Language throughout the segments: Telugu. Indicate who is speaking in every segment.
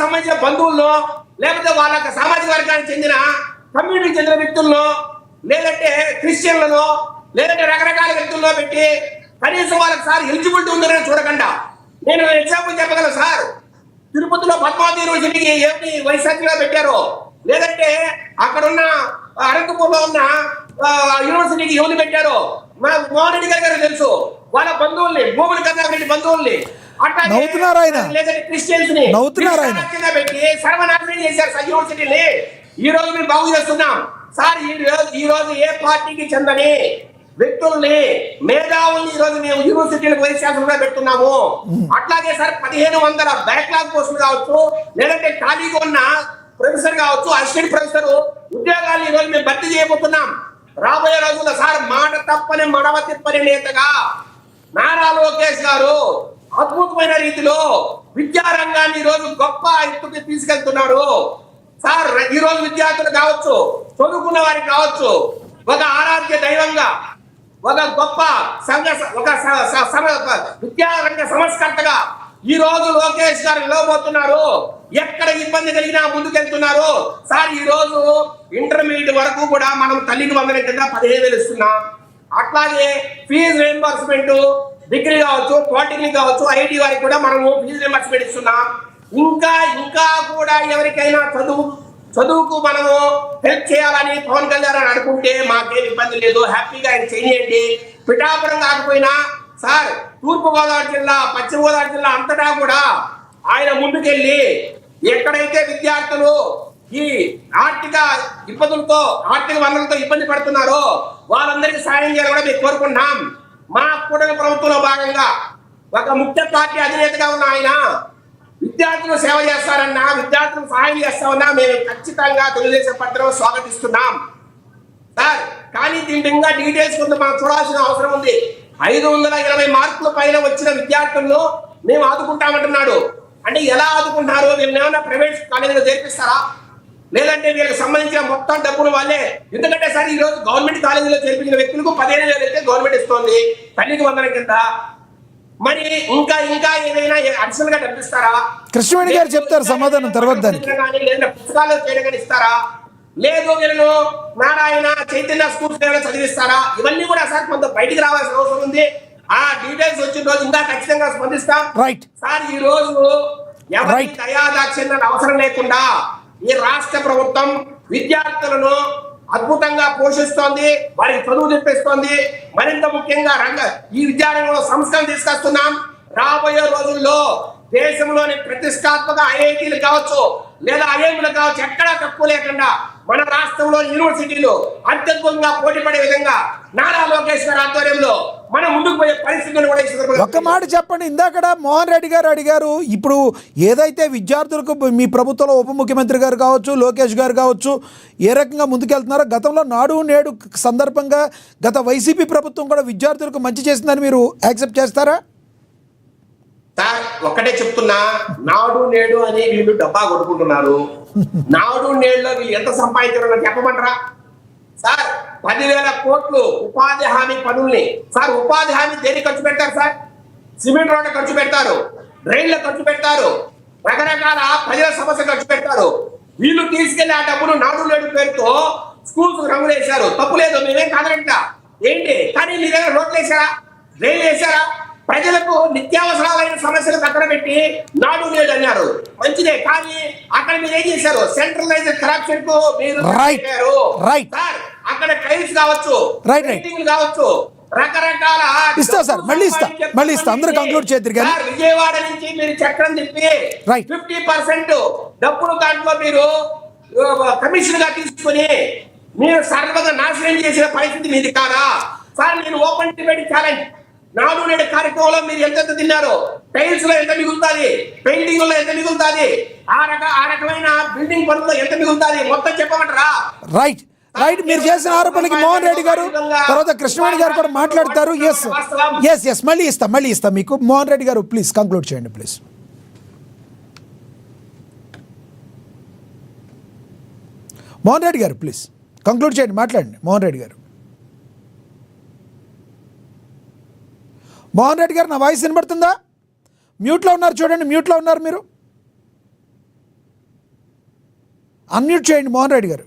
Speaker 1: సంబంధించిన బంధువుల్లో లేకపోతే వాళ్ళ సామాజిక వర్గానికి చెందిన కమ్యూనిటీకి చెందిన వ్యక్తుల్లో లేదంటే క్రిస్టియన్లను లేదంటే రకరకాల వ్యక్తుల్లో పెట్టి కనీసం వాళ్ళకి సార్ ఎలిజిబిలిటీ ఉందని చూడకుండా నేను ఎగ్జాంపుల్ చెప్పగలను సార్. తిరుపతిలో పద్మావతి యూనివర్సిటీకి ఏమి వైశాఖిగా పెట్టారో లేదంటే అక్కడున్న అనంతపూర్లో ఉన్న యూనివర్సిటీకి ఎవరు పెట్టారో మోహన్ రెడ్డి గారు తెలుసు. వాళ్ళ బంధువుల్ని భూములు కర్ణారెడ్డి బంధువుల్ని క్రిస్టియన్స్ ని పెట్టి సర్వనాశనం చేశారు సార్ యూనివర్సిటీని. ఈ రోజు మేము బాగు చేస్తున్నాం సార్. ఈ రోజు ఏ పార్టీకి చెందని వ్యక్తుల్ని మేధావుల్ని ఈ రోజు మేము యూనివర్సిటీలకు వైస్ ఛాన్సలర్గా పెడుతున్నాము. అట్లాగే సార్ 1500 బ్యాక్లాగ్ పోస్టులు కావచ్చు లేదంటే ఖాళీగా ఉన్న ప్రొఫెసర్ కావచ్చు అసిస్టెంట్ ప్రొఫెసర్ ఉద్యోగాలు ఈ రోజు మేము భర్తీ చేయబోతున్నాం. రాబోయే రోజుల్లో సార్ మాట తప్పని మడవ తిప్పని నేతగా నారా లోకేష్ గారు అద్భుతమైన రీతిలో విద్యారంగాన్ని ఈ రోజు గొప్ప ఎత్తుకి తీసుకెళ్తున్నారు సార్. ఈ రోజు విద్యార్థులు కావచ్చు చదువుకున్న వారికి కావచ్చు ఒక ఆరాధ్య దైవంగా ఒక గొప్ప విద్యారంగ సంస్కర్తగా ఈ రోజు లోకేష్ గారు నిలవబోతున్నారు. ఎక్కడ ఇబ్బంది కలిగినా ముందుకెళ్తున్నారు సార్. ఈ రోజు ఇంటర్మీడియట్ వరకు కూడా మనం తల్లికి వందన కింద 15,000 ఇస్తున్నాం. అట్లాగే ఫీజు రీయింబర్స్మెంట్ డిగ్రీ కావచ్చు పాలిటెక్నిక్ కావచ్చు ఐఐటి వారికి కూడా మనము ఫీజు రీయింబర్స్మెంట్ ఇస్తున్నాం. ఇంకా కూడా ఎవరికైనా చదువుకు మనము హెల్ప్ చేయాలని పవన్ కళ్యాణ్ అని అనుకుంటే మాకేం ఇబ్బంది లేదు, హ్యాపీగా ఆయన చేయండి. పిఠాపురం కాకపోయినా సార్ తూర్పు గోదావరి జిల్లా పశ్చిమ గోదావరి జిల్లా అంతటా కూడా ఆయన ముందుకెళ్ళి ఎక్కడైతే విద్యార్థులు ఈ ఆర్థిక ఇబ్బందులతో ఆర్థిక వనరులతో ఇబ్బంది పడుతున్నారో వాళ్ళందరికీ సాయం చేయాలని కూడా మేము కోరుకుంటున్నాం. మా కూటమి ప్రభుత్వంలో భాగంగా ఒక ముఖ్య పార్టీ అధినేతగా ఉన్న ఆయన విద్యార్థులు సేవ చేస్తారన్నా విద్యార్థులకు సహాయం చేస్తామన్నా మేము ఖచ్చితంగా తెలుగుదేశం పత్రం స్వాగతిస్తున్నాం సార్. కానీ దీంట్లో ఇంకా డీటెయిల్స్ కొంత మనం చూడాల్సిన అవసరం ఉంది. 520 మార్కుల పైన వచ్చిన విద్యార్థులను మేము ఆదుకుంటామంటున్నాడు. అంటే ఎలా ఆదుకుంటారు? వీళ్ళని ఏమైనా ప్రైవేట్ కాలేజీలో చేర్పిస్తారా లేదంటే వీళ్ళకి సంబంధించిన మొత్తం డబ్బులు వాళ్ళే? ఎందుకంటే సార్ ఈ రోజు గవర్నమెంట్ కాలేజీలో చేర్పించిన వ్యక్తులకు 15,000 అయితే గవర్నమెంట్ ఇస్తోంది తల్లికి వందన కింద. మరి ఇంకా ఏదైనా అడిషనల్ గా డబ్బిస్తారా?
Speaker 2: కృష్ణవేణి గారు చెప్తారు సమాధానం తర్వాత దానికి.
Speaker 1: లేదా పుస్తకాలు చేయడం ఇస్తారా? లేదు వీళ్ళను నారాయణ చైతన్య స్కూల్స్ ఏమైనా చదివిస్తారా? ఇవన్నీ కూడా సార్ కొంత బయటికి రావాల్సిన అవసరం ఉంది. ఆ డీటెయిల్స్ వచ్చిన రోజు ఇంకా ఖచ్చితంగా స్పందిస్తాం సార్. ఈ రోజు ఎవరి దయాదాక్షిణ్యాలు అవసరం లేకుండా ఈ రాష్ట్ర ప్రభుత్వం విద్యార్థులను అద్భుతంగా పోషిస్తోంది, వారికి చదువు చెప్పిస్తోంది. మరింత ముఖ్యంగా ఈ విద్యారంగంలో సంస్కరణ తీసుకొస్తున్నాం. రాబోయే రోజుల్లో దేశంలోని ప్రతిష్టాత్మక ఐఐటీలు కావచ్చు లేదా ఐఐఎంలు కావచ్చు ఎక్కడా తక్కువ లేకుండా మన రాష్ట్రంలో యూనివర్సిటీలు అత్యద్భుతంగా పోటీ పడే విధంగా నారా లోకేష్ గారి ఆధ్వర్యంలో మనం ముందుకు పోయే పరిస్థితులు కూడా.
Speaker 2: ఒక్క మాట చెప్పండి, ఇందాక మోహన్ రెడ్డి గారు అడిగారు, ఇప్పుడు ఏదైతే విద్యార్థులకు మీ ప్రభుత్వంలో ఉప ముఖ్యమంత్రి గారు కావచ్చు లోకేష్ గారు కావచ్చు ఏ రకంగా ముందుకెళ్తున్నారో, గతంలో నాడు నేడు సందర్భంగా గత వైసీపీ ప్రభుత్వం కూడా విద్యార్థులకు మంచి చేసిందని మీరు యాక్సెప్ట్ చేస్తారా?
Speaker 1: సార్ ఒక్కటే చెప్తున్నా, నాడు నేడు అని వీళ్ళు డబ్బా కొట్టుకుంటున్నారు. నాడు నేడులో వీళ్ళు ఎంత సంపాదించారో చెప్పమంటారా సార్? 10,000 కోట్లు ఉపాధి హామీ పనుల్ని సార్. ఉపాధి హామీ దేనికి ఖర్చు పెడతారు సార్? సిమెంట్ రోడ్డు ఖర్చు పెడతారు, రైళ్ల ఖర్చు పెడతారు, రకరకాల ప్రజల సమస్య ఖర్చు పెడతారు. వీళ్ళు తీసుకెళ్లి ఆ డబ్బును నాడు నేడు పేరుతో స్కూల్స్ రంగులు వేశారు. తప్పు లేదు, మేమేం కాదనట్లా ఏంటి. కానీ మీ దగ్గర రోడ్లు వేశారా, రైలు వేశారా? ప్రజలకు నిత్యావసరాలైన సమస్యలు పక్కన పెట్టి నాడు నేడు అన్నారు, మంచిదే. కానీ అక్కడ మీరు ఏం చేశారు? సెంట్రలైజ్డ్ కరప్షన్ కు మీరు సార్ అక్కడ ట్రైల్స్ కావచ్చు కావచ్చు రకరకాల విజయవాడ నుంచి మీరు చక్రం తిప్పి 50% డబ్బులు దాంట్లో మీరు కమిషన్ గా తీసుకుని మీరు సర్వగా నాశనం చేసిన పరిస్థితి మీది కాదా సార్? నేను ఓపెన్ డిబేట్ ఛాలెంజ్. నాడు నేడు కార్యక్రమంలో మీరు ఎంత తిన్నారో, టైల్స్ లో ఎంత మిగులుతుంది, పెయింటింగ్ లో ఎంత మిగులుతుంది, ఆ రకమైన బిల్డింగ్ పనుల్లో ఎంత మిగులుతుంది మొత్తం చెప్పమంటారా?
Speaker 2: రైట్ మీరు చేసిన ఆరోపణలకి మోహన్ రెడ్డి గారు తర్వాత కృష్ణవేణి గారు కూడా మాట్లాడతారు. ఎస్ మళ్ళీ ఇస్తా మీకు. మోహన్ రెడ్డి గారు ప్లీజ్ కంక్లూడ్ చేయండి ప్లీజ్. మోహన్ రెడ్డి గారు ప్లీజ్ కంక్లూడ్ చేయండి, మాట్లాడండి. మోహన్ రెడ్డి గారు నా వాయిస్ వినబడుతుందా? మ్యూట్లో ఉన్నారు చూడండి, మ్యూట్లో ఉన్నారు మీరు. అన్మ్యూట్ చేయండి మోహన్ రెడ్డి గారు.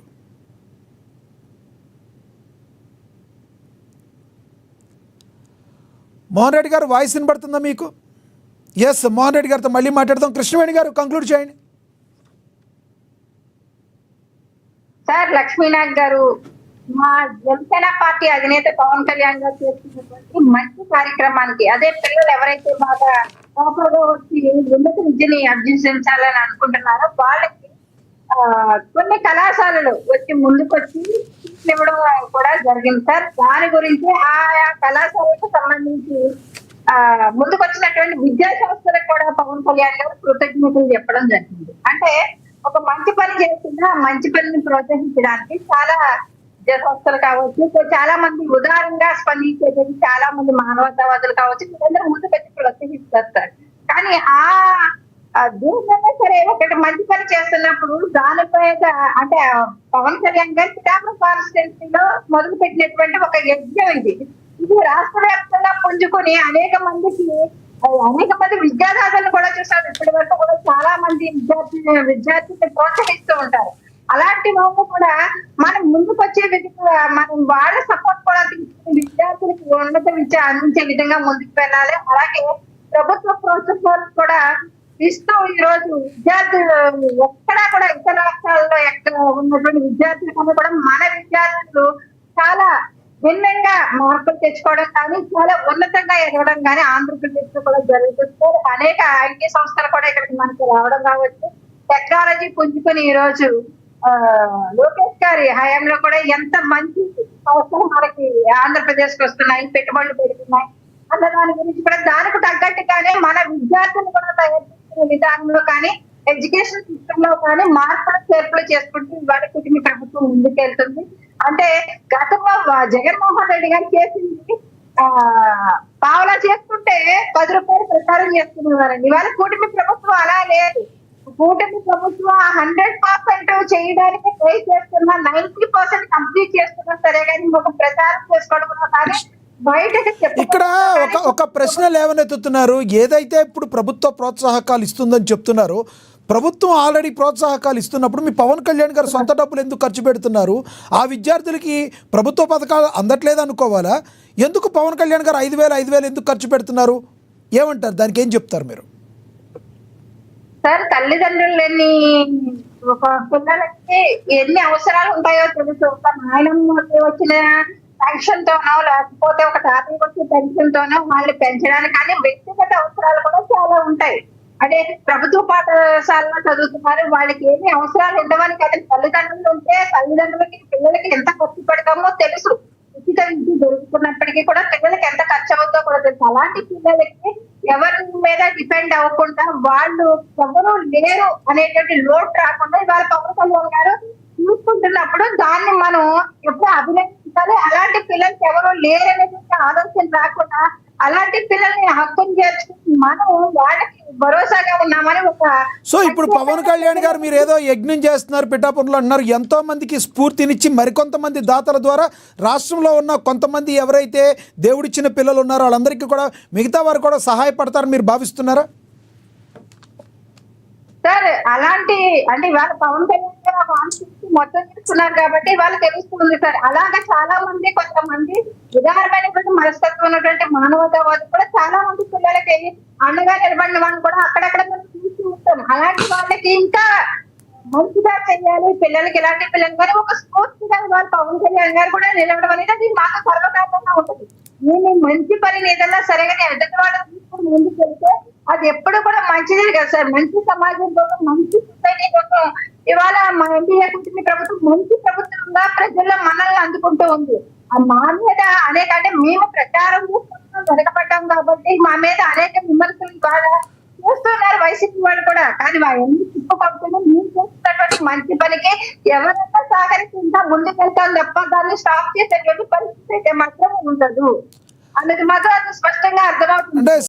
Speaker 2: మోహన్ రెడ్డి గారు వాయిస్ వినబడుతుందా మీకు? ఎస్, మోహన్ రెడ్డి గారితో మళ్ళీ మాట్లాడదాం. కృష్ణవేణి గారు కంక్లూడ్ చేయండి.
Speaker 3: సార్, లక్ష్మీనాథ్ గారు, మా జనసేన పార్టీ అధినేత పవన్ కళ్యాణ్ గారు చేస్తున్నటువంటి మంచి కార్యక్రమానికి, అదే పిల్లలు ఎవరైతే బాగా టాపర్గా వచ్చి ఉన్నత విద్యని అభ్యసించాలని అనుకుంటున్నారో వాళ్ళకి కొన్ని కళాశాలలు వచ్చి ముందుకొచ్చి ఇవ్వడం కూడా జరిగింది సార్. దాని గురించి ఆయా కళాశాలకు సంబంధించి ముందుకొచ్చినటువంటి విద్యా సంస్థలకు కూడా పవన్ కళ్యాణ్ గారు కృతజ్ఞతలు చెప్పడం జరిగింది. అంటే ఒక మంచి పని చేస్తున్నా మంచి పనిని ప్రోత్సహించడానికి చాలా విద్యా సంస్థలు కావచ్చు, చాలా మంది ఉదారంగా స్పందించేది చాలా మంది మానవతావాదులు కావచ్చు, వీళ్ళందరూ ముందుకొచ్చి ప్రోత్సహిస్తారు సార్. కానీ దీనికన్నా సరే ఒకటి మంచి పని చేస్తున్నప్పుడు దానిపై అంటే పవన్ కళ్యాణ్ గారు పిఠాపురం కాన్స్టిట్యున్సీలో మొదలు పెట్టినటువంటి ఒక యజ్ఞం ఇది రాష్ట్ర వ్యాప్తంగా పుంజుకొని అనేక మంది విద్యార్థులను కూడా చూసారు. ఇప్పటి వరకు కూడా చాలా మంది విద్యార్థులను ప్రోత్సహిస్తూ ఉంటారు. అలాంటి వాళ్ళు కూడా మనం ముందుకు వచ్చే విధంగా మనం వాళ్ళ సపోర్ట్ కూడా తీసుకుని విద్యార్థులకు ఉన్నత విద్య అందించే విధంగా ముందుకు వెళ్ళాలి. అలాగే ప్రభుత్వ ప్రోత్సాహాలు కూడా ఇస్తూ ఈ రోజు విద్యార్థులు ఎక్కడా కూడా ఇతర రాష్ట్రాల్లో ఎక్కడ ఉన్నటువంటి విద్యార్థుల కన్నా కూడా మన విద్యార్థులు చాలా భిన్నంగా మార్పులు తెచ్చుకోవడం కానీ చాలా ఉన్నతంగా ఎదగడం కానీ ఆంధ్రప్రదేశ్ లో కూడా జరుగుతుంది. అనేక ఐటీ సంస్థలు కూడా ఇక్కడికి మనకి రావడం కావచ్చు, టెక్నాలజీ పుంజుకొని ఈ రోజు లోకేష్ గారి హయాంలో కూడా ఎంత మంచి సంస్థలు మనకి ఆంధ్రప్రదేశ్ కి వస్తున్నాయి, పెట్టుబడులు పెడుతున్నాయి అన్న దాని గురించి కూడా దానికి తగ్గట్టుగానే మన విద్యార్థులు కూడా తయారు చేసుకునే విధానంలో కానీ ఎడ్యుకేషన్ సిస్టమ్ లో కానీ మార్పులు చేర్పులు చేసుకుంటూ ఇవాళ కుటుంబ ప్రభుత్వం ముందుకెళ్తుంది. అంటే గతంలో జగన్మోహన్ రెడ్డి గారు చేసింది పావలా చేసుకుంటే 10 రూపాయలు ప్రచారం చేసుకునేవారండి. ఇవాళ కూటమి ప్రభుత్వం అలా లేదు. కూటమి ప్రభుత్వం 100% చేయడానికి ట్రై చేస్తున్నా, 90% కంప్లీట్ చేస్తున్నా సరే కానీ ఒక ప్రచారం చేసుకోవడం కానీ
Speaker 2: ఇక్కడ ఒక ప్రశ్న లేవనెత్తుతున్నారు. ఏదైతే ఇప్పుడు ప్రభుత్వ ప్రోత్సాహకాలు ఇస్తుందని చెప్తున్నారు, ప్రభుత్వం ఆల్రెడీ ప్రోత్సాహకాలు ఇస్తున్నప్పుడు మీ పవన్ కళ్యాణ్ గారు సొంత డబ్బులు ఎందుకు ఖర్చు పెడుతున్నారు? ఆ విద్యార్థులకి ప్రభుత్వ పథకాలు అందట్లేదు అనుకోవాలా? ఎందుకు పవన్ కళ్యాణ్ గారు 5,000 ఎందుకు ఖర్చు పెడుతున్నారు? ఏమంటారు? దానికి ఏం చెప్తారు మీరు?
Speaker 3: సార్, తల్లిదండ్రులు ఒక పిల్లలకి ఎన్ని అవసరాలు ఉంటాయో తెలుసు. ఒక నాయనమ్మకి వచ్చిన పెన్షన్ తోనో లేకపోతే ఒక తాతయ్యకి వచ్చే పెన్షన్ తోనో వాళ్ళని పెంచడానికి కానీ వ్యక్తిగత అవసరాలు కూడా చాలా ఉంటాయి. అంటే ప్రభుత్వ పాఠశాలలో చదువుతున్నారు, వాళ్ళకి ఏమి అవసరాలు ఉండవని కానీ తల్లిదండ్రులు ఉంటే తల్లిదండ్రులకి పిల్లలకి ఎంత ఖర్చు పెడతామో తెలుసు. ఉచిత విద్య దొరుకుతున్నప్పటికీ కూడా పిల్లలకి ఎంత ఖర్చు అవుతుందో కూడా తెలుసు. అలాంటి పిల్లలకి ఎవరి మీద డిపెండ్ అవ్వకుండా వాళ్ళు ఎవరు లేరు అనేటువంటి లోటు రాకుండా ఇవాళ పవన్ కళ్యాణ్ గారు చూసుకుంటున్నప్పుడు దాన్ని మనం ఎప్పుడు అభినందించాలి. అలాంటి పిల్లలకి ఎవరు లేరనేటువంటి ఆలోచన రాకుండా అలాంటి పిల్లల్ని హక్కును చేర్చుకుని మనం వాళ్ళకి భరోసాగా ఉన్నామని
Speaker 2: సో ఇప్పుడు పవన్ కళ్యాణ్ గారు మీరు ఏదో యజ్ఞం చేస్తున్నారు పిఠాపురంలో అన్నారు. ఎంతో మందికి స్ఫూర్తినిచ్చి మరికొంతమంది దాతల ద్వారా రాష్ట్రంలో ఉన్న కొంతమంది ఎవరైతే దేవుడిచ్చిన పిల్లలు ఉన్నారో వాళ్ళందరికీ కూడా మిగతా వారు కూడా సహాయపడతారని మీరు భావిస్తున్నారా?
Speaker 3: సార్, అలాంటి అంటే ఇవాళ పవన్ కళ్యాణ్ గారు మొత్తం చేస్తున్నారు కాబట్టి వాళ్ళు తెలుస్తుంది సార్. అలాగే చాలా మంది కొంతమంది ఉదాహరణమైనటువంటి మనస్తత్వం ఉన్నటువంటి మానవతావాదులు కూడా చాలా మంది పిల్లలకి అండగా నిలబడిన వాళ్ళని కూడా అక్కడక్కడ మనం చూసి ఉంటాం. అలాంటి వాళ్ళకి ఇంకా మంచిగా చెయ్యాలి పిల్లలకి, ఇలాంటి పిల్లలు కానీ ఒక స్ఫూర్తిగా వాళ్ళు పవన్ కళ్యాణ్ గారు కూడా నిలవడం అనేది అది మాకు సర్వకారణంగా ఉంటుంది. నేను మంచి పనిని ఏదన్నా సరేగానే ఎదుటి వాళ్ళని తీసుకుని ముందుకు వెళ్తే అది ఎప్పుడు కూడా మంచిదే కదా సార్. మంచి సమాజం కోసం, మంచి సొసైటీ కోసం ఇవాళ మా ఎన్డీఏ కూటమి ప్రభుత్వం మంచి ప్రభుత్వంగా ప్రజల్లో మనల్ని అందుకుంటూ ఉంది. మా మీద అనేక అంటే మేము ప్రచారం చేసుకుంటూ వెనకపడ్డాం కాబట్టి మా మీద అనేక విమర్శలు బాగా చూస్తున్నారు వైసీపీ వాళ్ళు కూడా. కానీ ఎన్ని తిప్పుకొడుతున్నా మేము చేస్తున్నటువంటి మంచి పనికి ఎవరైనా సహకరించిందా ముందుకెళ్తాం తప్ప దాన్ని స్టాప్ చేసేటువంటి పరిస్థితి అయితే మాత్రం ఉండదు అన్నది మాత్రం అది స్పష్టంగా అర్థమవుతుంది.